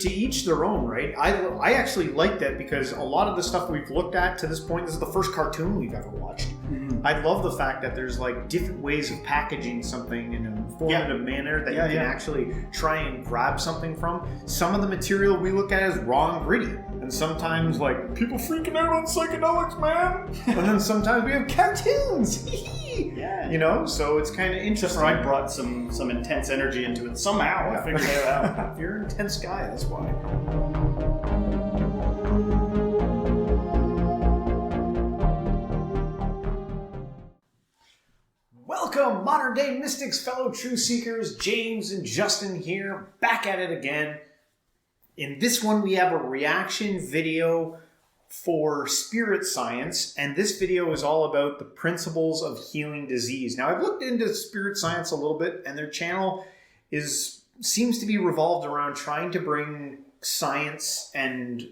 To each their own, right? I actually like that because a lot of the stuff we've looked at to this point, this is the first cartoon we've ever watched. Mm-hmm. I love the fact that there's like different ways of packaging something in an informative manner that you can actually try and grab something from. Some of the material we look at is raw and gritty. And sometimes like people freaking out on psychedelics, man. And then sometimes we have cartoons. You know, so it's kind of interesting. I brought some intense energy into it somehow. I figured it out. You're an intense guy, that's why. Welcome, modern day mystics, fellow truth seekers. James and Justin here, back at it again. In this one, we have a reaction video for spirit science, and this video is all about the principles of healing disease. Now, I've looked into spirit science a little bit, and their channel seems to be revolved around trying to bring science and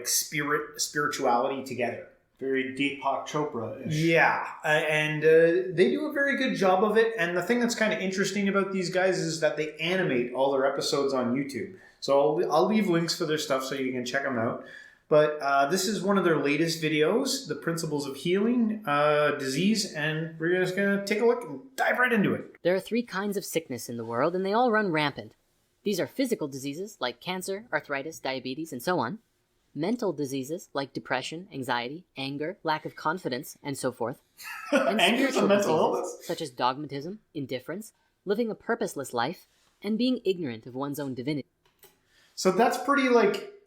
spirituality together. Very Deepak Chopra-ish. Yeah, and they do a very good job of it. And the thing that's kind of interesting about these guys is that they animate all their episodes on YouTube. So I'll leave links for their stuff so you can check them out. But this is one of their latest videos, The Principles of Healing Disease, and we're just going to take a look and dive right into it. There are 3 kinds of sickness in the world, and they all run rampant. These are physical diseases like cancer, arthritis, diabetes, and so on. Mental diseases like depression, anxiety, anger, lack of confidence, and so forth. And Anger is a mental illness? Such as dogmatism, indifference, living a purposeless life, and being ignorant of one's own divinity. So that's pretty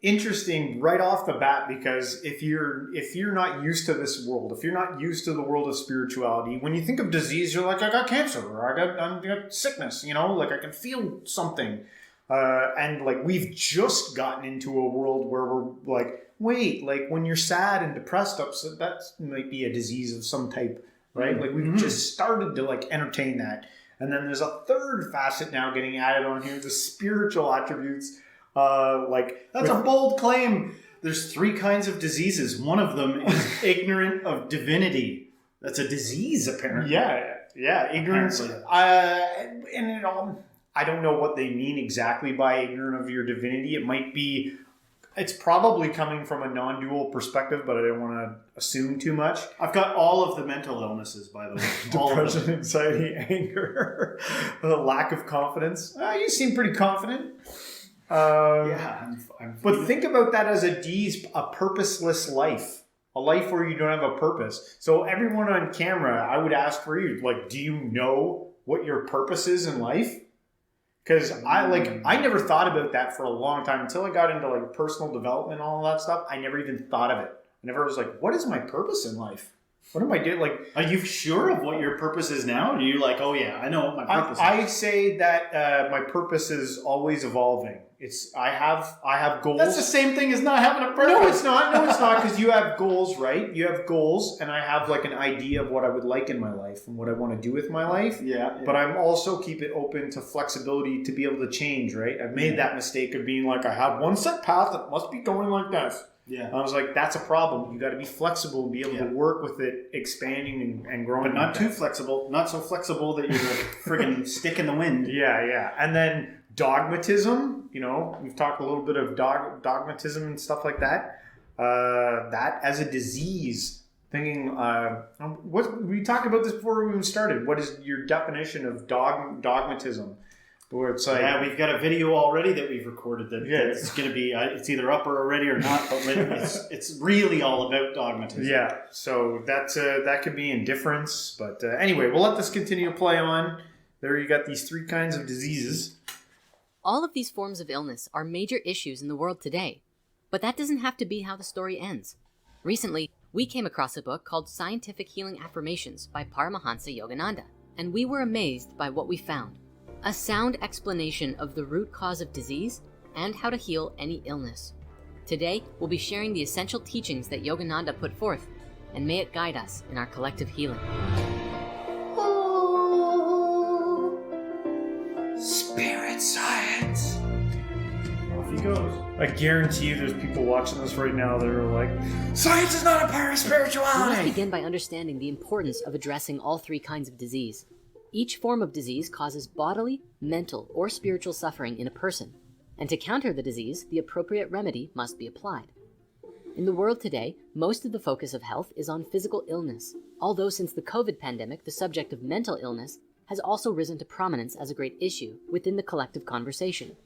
interesting right off the bat, because if you're not used to this world, if you're not used to the world of spirituality, when you think of disease, you're like, I got cancer, or I got sickness, you know, like I can feel something. And like we've just gotten into a world where we're like, wait, like when you're sad and depressed, that might be a disease of some type, right? Like we've just started to like entertain that. And then there's a third facet now getting added on here, the spiritual attributes. That's a bold claim. There's 3 kinds of diseases. One of them is ignorant of divinity. That's a disease, apparently. Yeah, ignorance. I don't know what they mean exactly by ignorant of your divinity. It's probably coming from a non-dual perspective, but I don't want to assume too much. I've got all of the mental illnesses, by the way. Depression, anxiety, anger, lack of confidence. You seem pretty confident. But think about that as a purposeless life. A life where you don't have a purpose. So everyone on camera, I would ask for you, like, do you know what your purpose is in life? Because I never thought about that for a long time until I got into like personal development and all that stuff. I never even thought of it. I never was like, what is my purpose in life? What am I doing? Like, are you sure of what your purpose is now? Or are you like, oh yeah, I know what my purpose is? I say that my purpose is always evolving. I have goals. That's the same thing as not having a purpose. No, it's not, because you have goals, right? You have goals, and I have like an idea of what I would like in my life and what I want to do with my life. Yeah. But I'm also keep it open to flexibility to be able to change, right? I've made that mistake of being like, I have one set path that must be going like this. Yeah. And I was like, that's a problem. You got to be flexible and be able to work with it, expanding and growing. But not too flexible. Not so flexible that you're a friggin' stick in the wind. Yeah. And then dogmatism, you know, we've talked a little bit of dogmatism and stuff like that. That as a disease, thinking, we talked about this before we even started. What is your definition of dogmatism? Where it's like, we've got a video already that we've recorded that it's going to be, it's either up already or not, but it's really all about dogmatism. Yeah, so that could be indifference. But anyway, we'll let this continue to play on. There you got these 3 kinds of diseases. All of these forms of illness are major issues in the world today, but that doesn't have to be how the story ends. Recently, we came across a book called Scientific Healing Affirmations by Paramahansa Yogananda, and we were amazed by what we found. A sound explanation of the root cause of disease and how to heal any illness. Today, we'll be sharing the essential teachings that Yogananda put forth, and may it guide us in our collective healing. Spirit science. Off he goes. I guarantee you there's people watching this right now that are like, science is not a part of spirituality. Let's begin by understanding the importance of addressing all 3 kinds of disease. Each form of disease causes bodily, mental, or spiritual suffering in a person, and to counter the disease, the appropriate remedy must be applied. In the world today, most of the focus of health is on physical illness, although since the COVID pandemic, the subject of mental illness has also risen to prominence as a great issue within the collective conversation.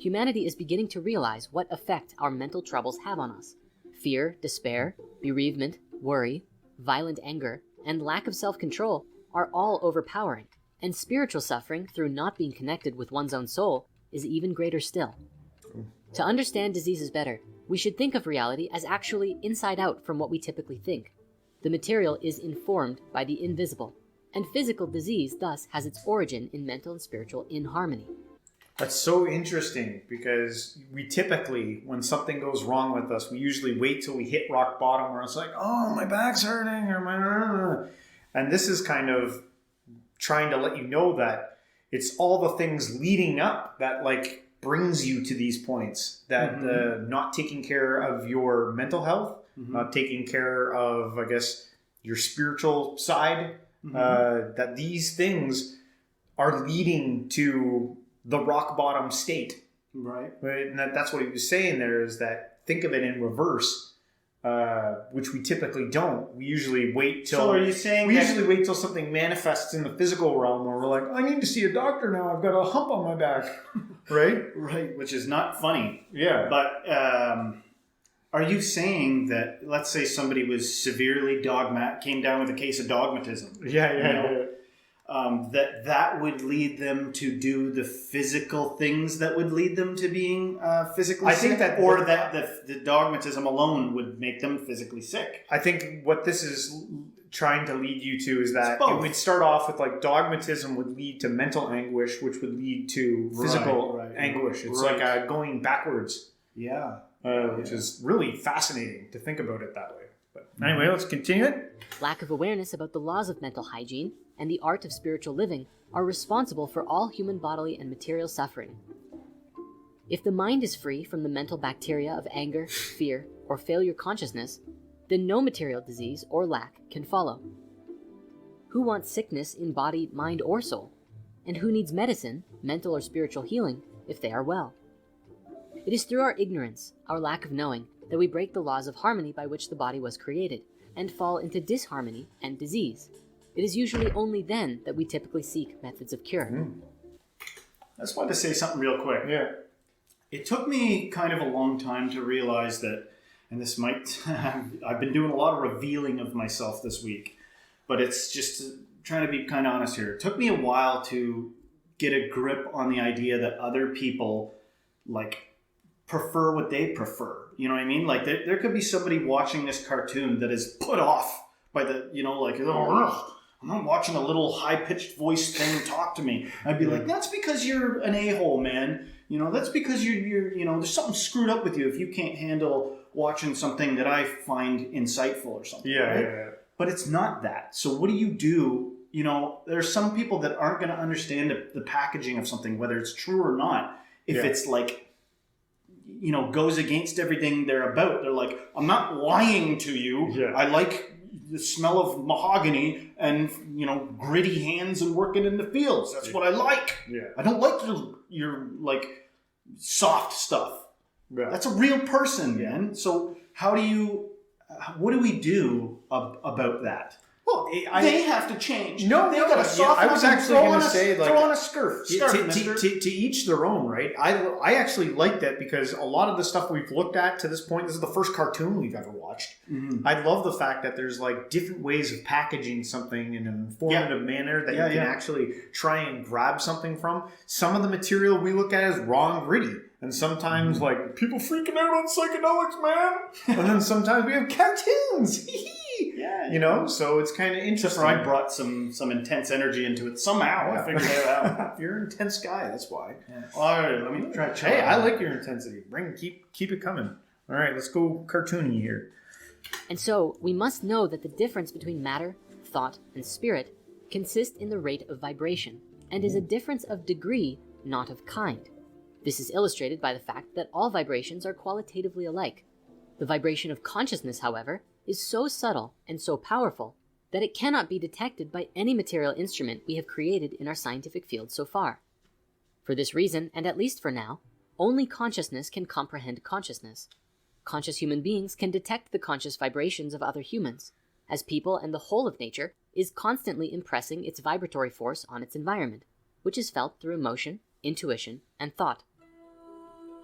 Humanity is beginning to realize what effect our mental troubles have on us. Fear, despair, bereavement, worry, violent anger, and lack of self-control are all overpowering, and spiritual suffering through not being connected with one's own soul is even greater still. To understand diseases better, we should think of reality as actually inside out from what we typically think. The material is informed by the invisible, and physical disease thus has its origin in mental and spiritual inharmony. That's so interesting because we typically, when something goes wrong with us, we usually wait till we hit rock bottom where it's like, oh, my back's hurting, or my... And this is kind of trying to let you know that it's all the things leading up that like brings you to these points, that not taking care of your mental health, not taking care of, I guess, your spiritual side, that these things are leading to the rock bottom state. Right. And that's what he was saying there, is that think of it in reverse, which we typically don't. We usually wait till... So are you saying usually wait till something manifests in the physical realm where we're like, I need to see a doctor now. I've got a hump on my back. Right? Right, which is not funny. Yeah. But are you saying that, let's say somebody was severely came down with a case of dogmatism. Yeah. That would lead them to do the physical things that would lead them to being physically sick? Think that... Or that the dogmatism alone would make them physically sick? I think what this is trying to lead you to is that it would start off with like dogmatism would lead to mental anguish, which would lead to physical anguish. It's like going backwards. Yeah. Which is really fascinating to think about it that way. But anyway, let's continue it. Lack of awareness about the laws of mental hygiene and the art of spiritual living are responsible for all human bodily and material suffering. If the mind is free from the mental bacteria of anger, fear, or failure consciousness, then no material disease or lack can follow. Who wants sickness in body, mind, or soul? And who needs medicine, mental or spiritual healing, if they are well? It is through our ignorance, our lack of knowing, that we break the laws of harmony by which the body was created, and fall into disharmony and disease. It is usually only then that we typically seek methods of cure. I just wanted to say something real quick. Yeah. It took me kind of a long time to realize that, and this might, I've been doing a lot of revealing of myself this week, but it's just trying to be kind of honest here. It took me a while to get a grip on the idea that other people like prefer what they prefer. You know what I mean? Like there could be somebody watching this cartoon that is put off by the, like, oh, I'm not watching a little high-pitched voice thing talk to me. I'd be like, that's because you're an a-hole, man. That's because you're there's something screwed up with you if you can't handle watching something that I find insightful or something. Yeah, right? yeah. But it's not that. So what do? There's some people that aren't going to understand the packaging of something, whether it's true or not. If it's like, goes against everything they're about. They're like, I'm not lying to you. Yeah. I like the smell of mahogany and, gritty hands and working in the fields. That's what I like. Yeah. I don't like your like soft stuff. Yeah. That's a real person, man. So what do we do about that? Well, they have to change. No, they got a soft. I was actually going to say, like, throw on a skirt. To each their own, right? I actually like that because a lot of the stuff we've looked at to this point, this is the first cartoon we've ever watched. Mm-hmm. I love the fact that there's like different ways of packaging something in an informative manner that you can actually try and grab something from. Some of the material we look at is raw and gritty. And sometimes, like, people freaking out on psychedelics, man. And then sometimes we have cartoons. Yeah. So it's kind of interesting. I brought some intense energy into it somehow. I figured it out. You're an intense guy, that's why. Yeah. All right, let me try. Hey, I like your intensity. Keep it coming. All right, let's go cartoony here. And so, we must know that the difference between matter, thought, and spirit consist in the rate of vibration, and is a difference of degree, not of kind. This is illustrated by the fact that all vibrations are qualitatively alike. The vibration of consciousness, however, is so subtle and so powerful that it cannot be detected by any material instrument we have created in our scientific field so far. For this reason, and at least for now, only consciousness can comprehend consciousness. Conscious human beings can detect the conscious vibrations of other humans, as people and the whole of nature is constantly impressing its vibratory force on its environment, which is felt through emotion, intuition, and thought.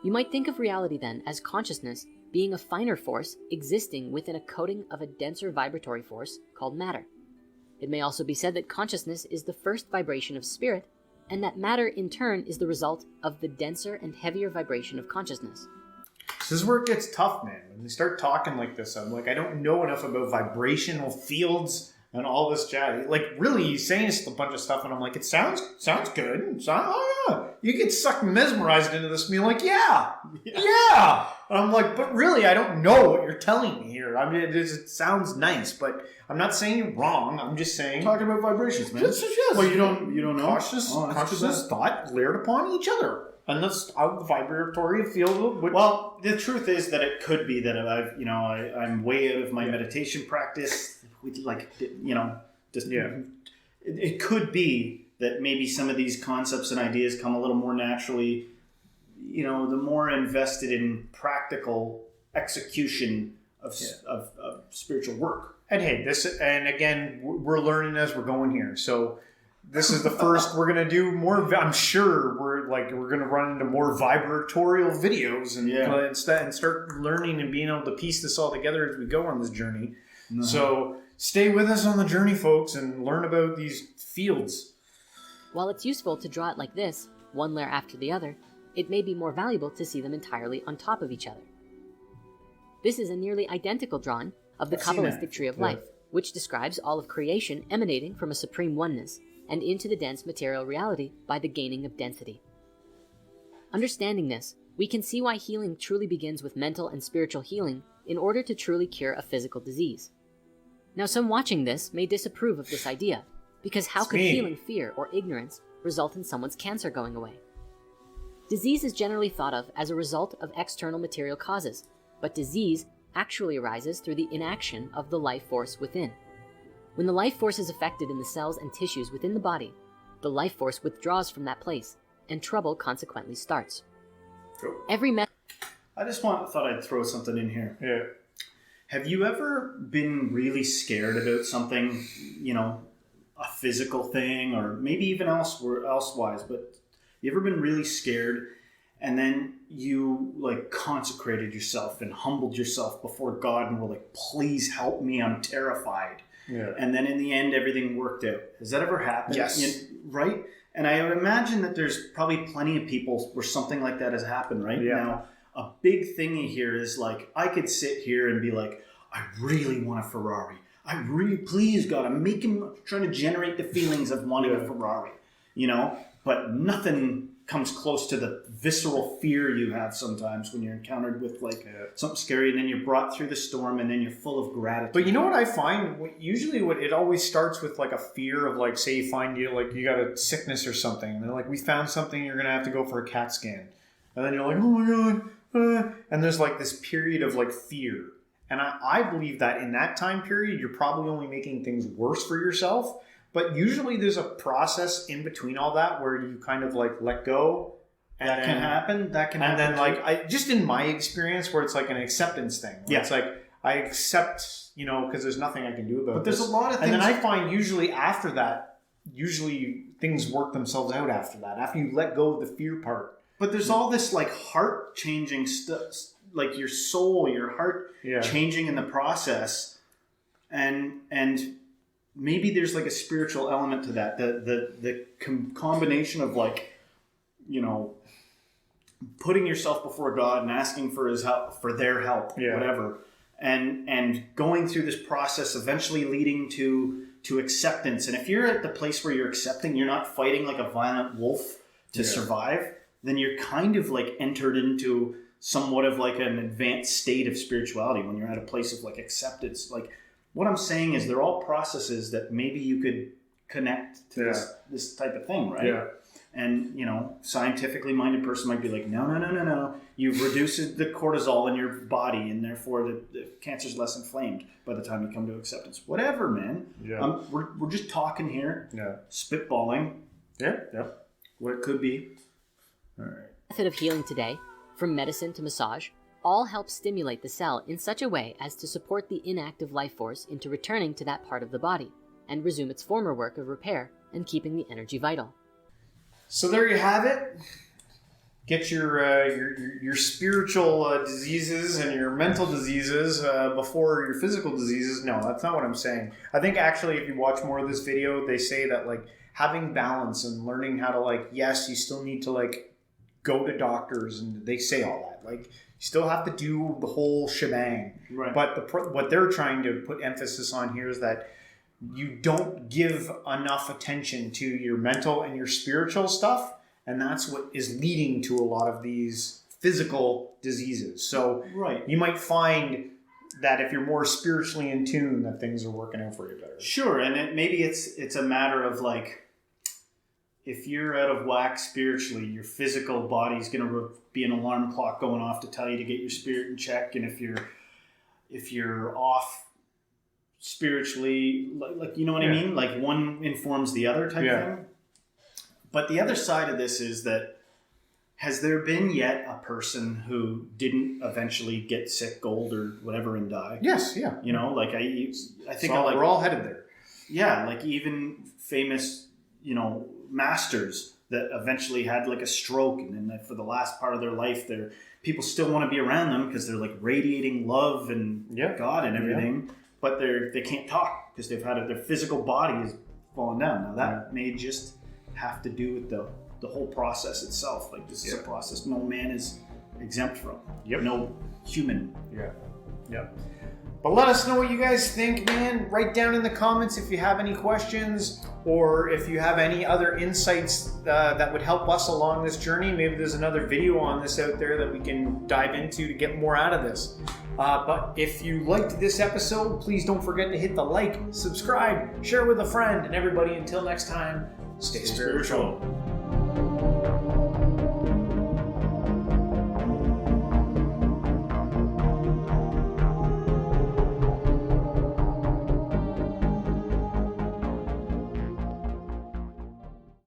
You might think of reality then as consciousness being a finer force existing within a coating of a denser vibratory force called matter. It may also be said that consciousness is the first vibration of spirit, and that matter in turn is the result of the denser and heavier vibration of consciousness. This is where it gets tough, man. When you start talking like this, I'm like, I don't know enough about vibrational fields and all this jazz. Like, really, he's saying a bunch of stuff, and I'm like, it sounds good. Oh, yeah. You get sucked, mesmerized into this, being like, yeah. And I'm like, but really, I don't know what you're telling me here. I mean, it sounds nice, but I'm not saying you're wrong. I'm just saying... Talking about vibrations, man. Yes. Well, you don't know? Consciousness, thought, layered upon each other. And that's how the vibratory field. Well, the truth is that it could be that I'm way out of my meditation practice. It could be that maybe some of these concepts and ideas come a little more naturally. The more invested in practical execution of spiritual work. And hey, and again, we're learning as we're going here. So this is the first. We're gonna do more. I'm sure we're gonna run into more vibratorial videos and start learning and being able to piece this all together as we go on this journey. Mm-hmm. So stay with us on the journey, folks, and learn about these fields. While it's useful to draw it like this, one layer after the other, it may be more valuable to see them entirely on top of each other. This is a nearly identical drawing of the Kabbalistic tree of life, which describes all of creation emanating from a supreme oneness and into the dense material reality by the gaining of density. Understanding this, we can see why healing truly begins with mental and spiritual healing in order to truly cure a physical disease. Now, some watching this may disapprove of this idea, because how could healing fear or ignorance result in someone's cancer going away? Disease is generally thought of as a result of external material causes, but disease actually arises through the inaction of the life force within. When the life force is affected in the cells and tissues within the body, the life force withdraws from that place, and trouble consequently starts. Cool. I just thought I'd throw something in here. Yeah. Have you ever been really scared about something, a physical thing, or maybe even elsewise, but you ever been really scared and then you consecrated yourself and humbled yourself before God and were like, please help me, I'm terrified. Yeah. And then in the end, everything worked out. Has that ever happened? Yes. Right? And I would imagine that there's probably plenty of people where something like that has happened, right? Yeah. Now, a big thing here is I could sit here and be like, I really want a Ferrari. Please God, I'm trying to generate the feelings of wanting a Ferrari, but nothing comes close to the visceral fear you have sometimes when you're encountered with something scary, and then you're brought through the storm, and then you're full of gratitude. But you know what I find? Usually it always starts with a fear of say you find you got a sickness or something, and they're like, we found something, you're going to have to go for a CAT scan. And then you're like, oh my God. And there's this period of fear. And I believe that in that time period, you're probably only making things worse for yourself. But usually there's a process in between all that where you kind of let go. And that can happen. And then I just in my experience where it's an acceptance thing. It's I accept, because there's nothing I can do about it. But there's a lot of things. And then I find usually after that, things work themselves out after that. After you let go of the fear part. But there's all this heart changing stuff, your soul, your heart changing in the process. And maybe there's a spiritual element to that. The combination of putting yourself before God and asking for His help, for their help, whatever, and going through this process, eventually leading to acceptance. And if you're at the place where you're accepting, you're not fighting like a violent wolf to survive, then you're kind of entered into somewhat of an advanced state of spirituality when you're at a place of acceptance. What I'm saying is they're all processes that maybe you could connect to this type of thing, right? Yeah. And, scientifically minded person might be like, no. You've reduced the cortisol in your body, and therefore the cancer's less inflamed by the time you come to acceptance. Whatever, man. Yeah. We're just talking here. Yeah. Spitballing. Yeah. Yeah. What it could be. All right. method of healing today, from medicine to massage, all help stimulate the cell in such a way as to support the inactive life force into returning to that part of the body and resume its former work of repair and keeping the energy vital. So there you have it. Get your spiritual diseases and your mental diseases before your physical diseases. No, that's not what I'm saying. I think actually if you watch more of this video, they say that like having balance and learning how to like, yes, you still need to like go to doctors, and they say all that. Like you still have to do the whole shebang. Right. But what they're trying to put emphasis on here is that you don't give enough attention to your mental and your spiritual stuff. And that's what is leading to a lot of these physical diseases. So right. You might find that if you're more spiritually in tune, that things are working out for you better. Sure, and maybe it's a matter of like, if you're out of whack spiritually, your physical body's going to be an alarm clock going off to tell you to get your spirit in check. And if you're off spiritually, like you know what I mean? Like one informs the other type thing. But the other side of this is that, has there been yet a person who didn't eventually get sick, old, or whatever and die? Yes, yeah. You know, like I think so like, we're all headed there. Yeah, like even famous, you know, masters that eventually had like a stroke, and then for the last part of their life, people still want to be around them because they're like radiating love and God and everything, but they can't talk because they've had their physical body has fallen down. Now that may just have to do with the whole process itself. Like this is a process no man is exempt from. No human. But let us know what you guys think, man. Write down in the comments if you have any questions, or if you have any other insights that would help us along this journey. Maybe there's another video on this out there that we can dive into to get more out of this. But if you liked this episode, please don't forget to hit the like, subscribe, share with a friend, and everybody, until next time, stay spiritual.